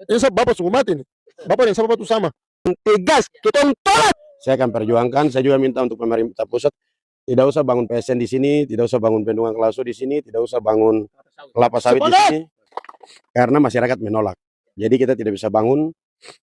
Ini bapak sungguh mati nih. Bapak dan bapak itu sama. Tegas, kita tolak. Saya akan perjuangkan. Saya juga minta untuk pemerintah pusat tidak usah bangun PSN di sini, tidak usah bangun bendungan Kelaso di sini, tidak usah bangun kelapa sawit di sini, karena masyarakat menolak. Jadi kita tidak bisa bangun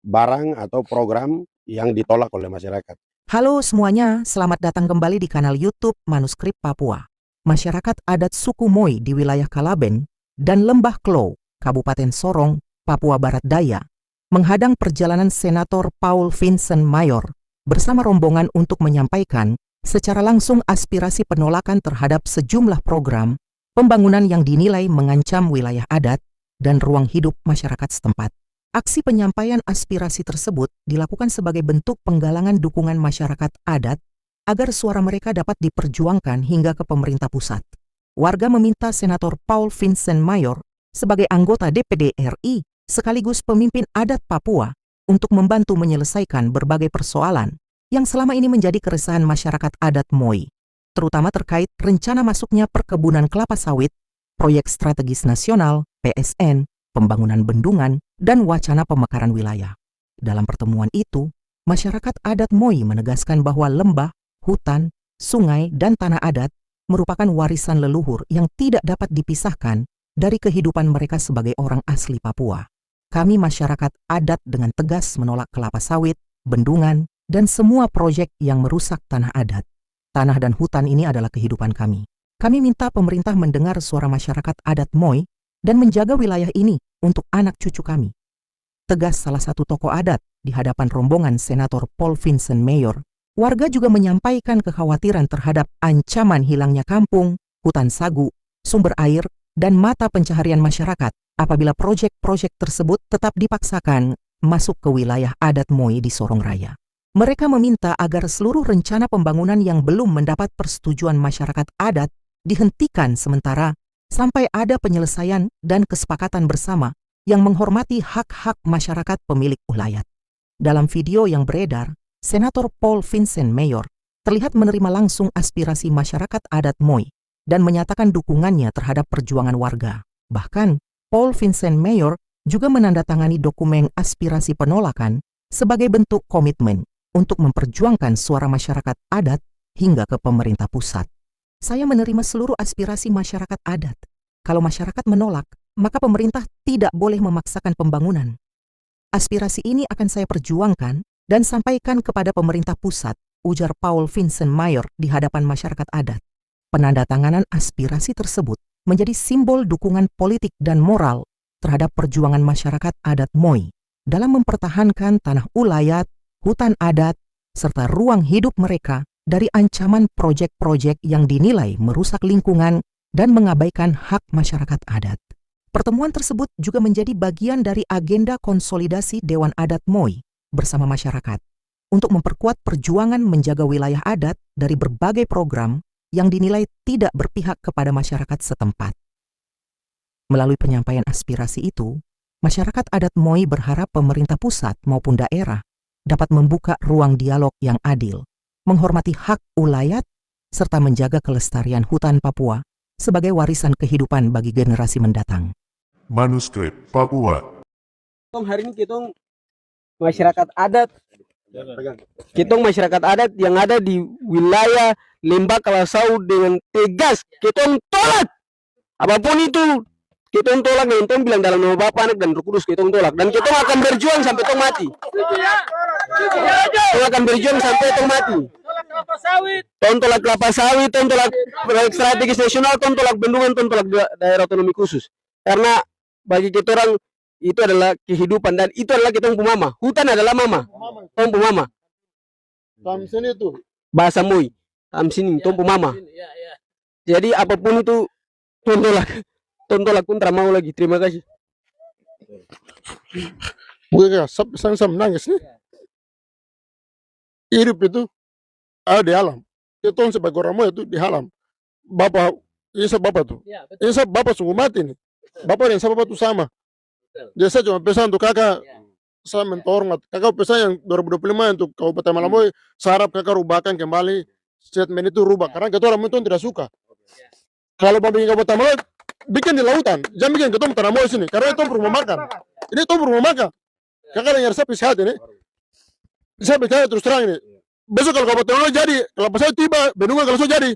barang atau program yang ditolak oleh masyarakat. Halo semuanya, selamat datang kembali di kanal YouTube Manuskrip Papua. Masyarakat adat suku Moi di wilayah Kalaben dan Lembah Klo, Kabupaten Sorong, Papua Barat Daya, menghadang perjalanan Senator Paul Vincent Mayor bersama rombongan untuk menyampaikan secara langsung aspirasi penolakan terhadap sejumlah program pembangunan yang dinilai mengancam wilayah adat dan ruang hidup masyarakat setempat. Aksi penyampaian aspirasi tersebut dilakukan sebagai bentuk penggalangan dukungan masyarakat adat agar suara mereka dapat diperjuangkan hingga ke pemerintah pusat. Warga meminta Senator Paul Vincent Mayor sebagai anggota DPD RI sekaligus pemimpin adat Papua untuk membantu menyelesaikan berbagai persoalan yang selama ini menjadi keresahan masyarakat adat Moi, terutama terkait rencana masuknya perkebunan kelapa sawit, proyek strategis nasional, PSN, pembangunan bendungan, dan wacana pemekaran wilayah. Dalam pertemuan itu, masyarakat adat Moi menegaskan bahwa lembah, hutan, sungai, dan tanah adat merupakan warisan leluhur yang tidak dapat dipisahkan dari kehidupan mereka sebagai orang asli Papua. Kami masyarakat adat dengan tegas menolak kelapa sawit, bendungan, dan semua proyek yang merusak tanah adat. Tanah dan hutan ini adalah kehidupan kami. Kami minta pemerintah mendengar suara masyarakat adat Moi dan menjaga wilayah ini untuk anak cucu kami. Tegas salah satu tokoh adat di hadapan rombongan Senator Paul Vincent Mayor, warga juga menyampaikan kekhawatiran terhadap ancaman hilangnya kampung, hutan sagu, sumber air, dan mata pencaharian masyarakat apabila proyek-proyek tersebut tetap dipaksakan masuk ke wilayah adat Moi di Sorong Raya. Mereka meminta agar seluruh rencana pembangunan yang belum mendapat persetujuan masyarakat adat dihentikan sementara sampai ada penyelesaian dan kesepakatan bersama yang menghormati hak-hak masyarakat pemilik ulayat. Dalam video yang beredar, Senator Paul Vincent Mayor terlihat menerima langsung aspirasi masyarakat adat Moi dan menyatakan dukungannya terhadap perjuangan warga. Bahkan, Paul Vincent Mayor juga menandatangani dokumen aspirasi penolakan sebagai bentuk komitmen untuk memperjuangkan suara masyarakat adat hingga ke pemerintah pusat. Saya menerima seluruh aspirasi masyarakat adat. Kalau masyarakat menolak, maka pemerintah tidak boleh memaksakan pembangunan. Aspirasi ini akan saya perjuangkan dan sampaikan kepada pemerintah pusat, ujar Paul Vincent Mayor di hadapan masyarakat adat. Penandatanganan aspirasi tersebut menjadi simbol dukungan politik dan moral terhadap perjuangan masyarakat adat Moi dalam mempertahankan tanah ulayat, hutan adat, serta ruang hidup mereka dari ancaman proyek-proyek yang dinilai merusak lingkungan dan mengabaikan hak masyarakat adat. Pertemuan tersebut juga menjadi bagian dari agenda konsolidasi Dewan Adat Moi bersama masyarakat untuk memperkuat perjuangan menjaga wilayah adat dari berbagai program yang dinilai tidak berpihak kepada masyarakat setempat. Melalui penyampaian aspirasi itu, masyarakat adat Moi berharap pemerintah pusat maupun daerah dapat membuka ruang dialog yang adil, menghormati hak ulayat, serta menjaga kelestarian hutan Papua sebagai warisan kehidupan bagi generasi mendatang. Manuskrip Papua. Hari ini kita masyarakat adat, yang ada di wilayah Lembah Kalasau dengan tegas kita tolak apapun itu. Kita tolak dan kita bilang dalam nama Bapa, Anak, dan Roh Kudus kita tolak, dan kita akan berjuang sampai kita mati. Kita akan berjuang sampai kita mati. Tolak kelapa sawit, tolak proyek strategis nasional, tolak bendungan, tolak daerah otonomi khusus. Karena bagi kita orang itu adalah kehidupan dan itu adalah kita punya mama. Hutan adalah mama. Tompu mama. Tamsin itu Bahasa Moi. Tamsin tompu mama. Jadi apapun itu tolak pun tak mau lagi. Terima kasih. bukan saya menangis nih. Hidup itu ada di alam. Kita sebagai orang Moi itu di alam. Bapak, ini bapak tuh. Ini bapak sungguh mati nih. Bapak dan bapak itu sama. Jadi saya cuma pesan untuk kakak, saya mentorong kakak pesan yang 2025 untuk Kabupaten Malaboy, saya harap kakak rubahkan kembali statement itu rubah, karena kita orang itu tidak suka. Kalau mau bikin Kabupaten Malaboy, bikin di lautan, jangan bikin ketemu tanah sini, karena itu rumah makan. Ini itu rumah makan. Kakak dengar saya sehat ini, saya percaya terus terang ini. Besok kalau Kabupaten Ola jadi, kalau saya tiba, Bendungan kalau saya jadi,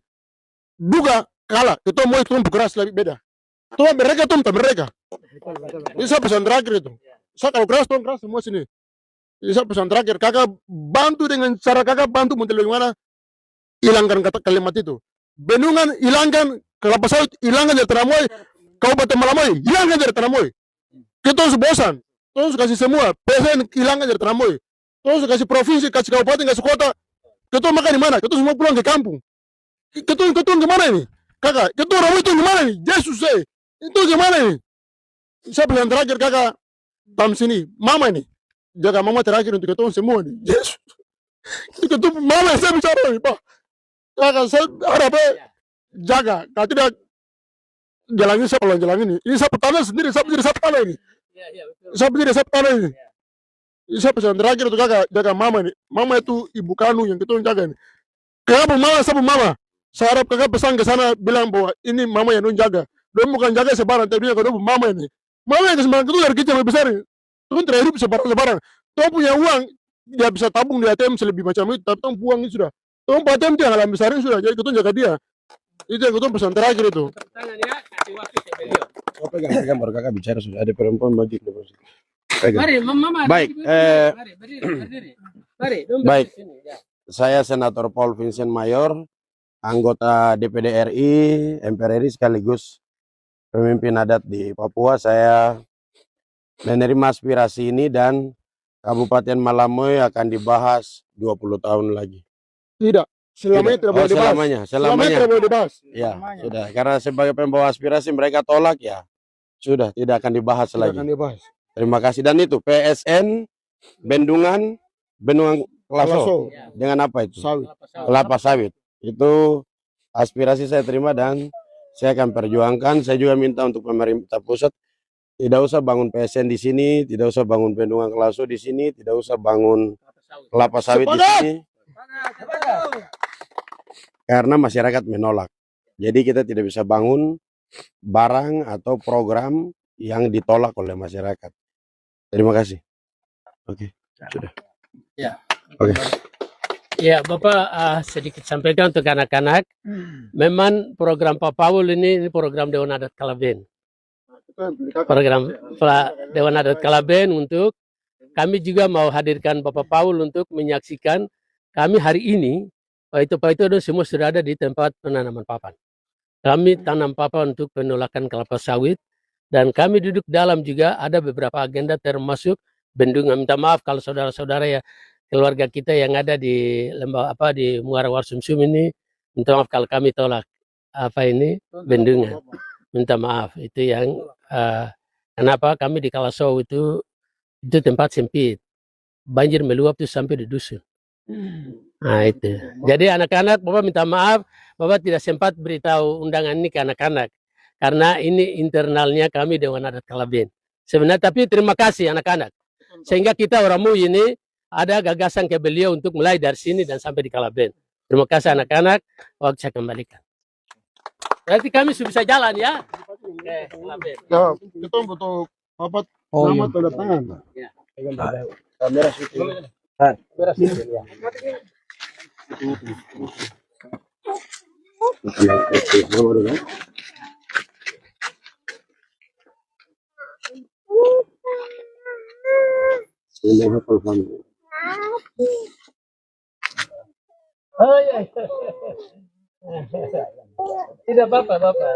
duga kalah, kita mau itu keras lebih beda. Tuh mereka tuh mereka. Ini saya pesan terakhir itu. Saya kalau keras tuh keras semua sini. Ini saya pesan terakhir, kakak bantu dengan cara kakak bantu menteri bagaimana hilangkan kata kalimat itu. Bendungan hilangkan, Kelapa Sawit hilangkan dari Teramoy, Kabupaten Malamoy hilangkan dari Teramoy. Kita harus bosan, kita harus kasih semua. PSN hilangkan dari Teramoy, kita harus kasih provinsi, kasih kabupaten, kasih kota. Kita makan di mana? Kita semua pulang ke kampung. Kita gimana ini? Kakak, kita orang itu gimana ini? Yesus itu gimana ini? Saya bilang terakhir kakak, tam sini, mama ini. Jaga mama terakhir untuk kita semua nih. Yesus. Itu mama saya bicara ini, Pak. Kakak, saya harap jaga. Kalau tidak, jalan ini saya jalan ini. Ini saya petana sendiri, saya berdiri saya petana ini. Saya berdiri saya petana ini. Ini saya pesan terakhir untuk kakak, jaga mama ini. Mama itu ibu kandung yang kita jaga ini. Kakak mama, saya mama. Saya harap kakak pesan ke sana bilang bahwa ini mama yang jaga. Dia bukan jaga sebarang, tapi dia kalau mama ini. Mama yang sebarang itu dari kecil lebih besar. Itu terhidup sebarang. Tuh punya uang, dia bisa tabung di ATM selebih macam itu, tapi tuh uang itu sudah. Tuh ATM dia alam besarin sudah, jadi kita jaga dia. Itu yang kita pesan terakhir itu. Pegang baru kakak bicara sudah ada perempuan maju. Mari, mama. Baik, Berdiri. Mari, baik. Saya Senator Paul Vincent Mayor, anggota DPD RI, MPR RI sekaligus pemimpin adat di Papua. Saya menerima aspirasi ini dan Kabupaten Malamoy akan dibahas 20 tahun lagi. Tidak, selamanya tidak boleh dibahas. Selamanya Tidak boleh dibahas. Ya, sudah. Karena sebagai pembawa aspirasi mereka tolak ya. Sudah, tidak akan dibahas Tidak lagi. akan dibahas. Terima kasih. Dan itu PSN Bendungan Klaso. Dengan apa itu? Sawit. Kelapa sawit. Itu aspirasi saya terima dan saya akan perjuangkan. Saya juga minta untuk pemerintah pusat tidak usah bangun PSN di sini, tidak usah bangun Bendungan Klaso di sini, tidak usah bangun kelapa sawit di sini. Karena masyarakat menolak. Jadi kita tidak bisa bangun barang atau program yang ditolak oleh masyarakat. Terima kasih. Oke, sudah. Ya. Oke. Ya, Bapak sedikit sampaikan untuk anak-anak. Memang program Pak Paul ini program Dewan Adat Kalaben. Program Dewan Adat Kalaben untuk kami juga mau hadirkan Bapak Paul untuk menyaksikan kami hari ini. Pak itu semua sudah ada di tempat penanaman papan. Kami tanam papan untuk penolakan kelapa sawit dan kami duduk dalam juga ada beberapa agenda termasuk bendungan. Minta maaf kalau saudara-saudara ya keluarga kita yang ada di di Muara Warsumsum ini, minta maaf kalau kami tolak bendungan. Minta maaf itu yang kenapa kami di Kalaso itu tempat sempit, banjir meluap itu sampai di dusun. Nah itu. Jadi anak-anak, Bapak minta maaf, Bapak tidak sempat beritahu undangan ini ke anak-anak karena ini internalnya kami Dewan Adat Kalaben. Sebenarnya tapi terima kasih anak-anak. Sehingga kita orang Mui ini ada gagasan ke beliau untuk mulai dari sini dan sampai di Kalaben. Terima kasih anak-anak, waktu saya kembalikan. Berarti kami sudah bisa jalan ya. Kalaben. Ya, kita butuh papat nama tanda tangan. Ya. Kamera syuting. Oh iya. Tidak apa-apa, Bapak.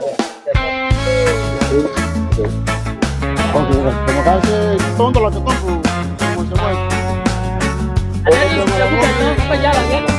Oke, terima kasih. Tonton lah ketemu semua. Ada yang sudah buka, Bapak jalan kan?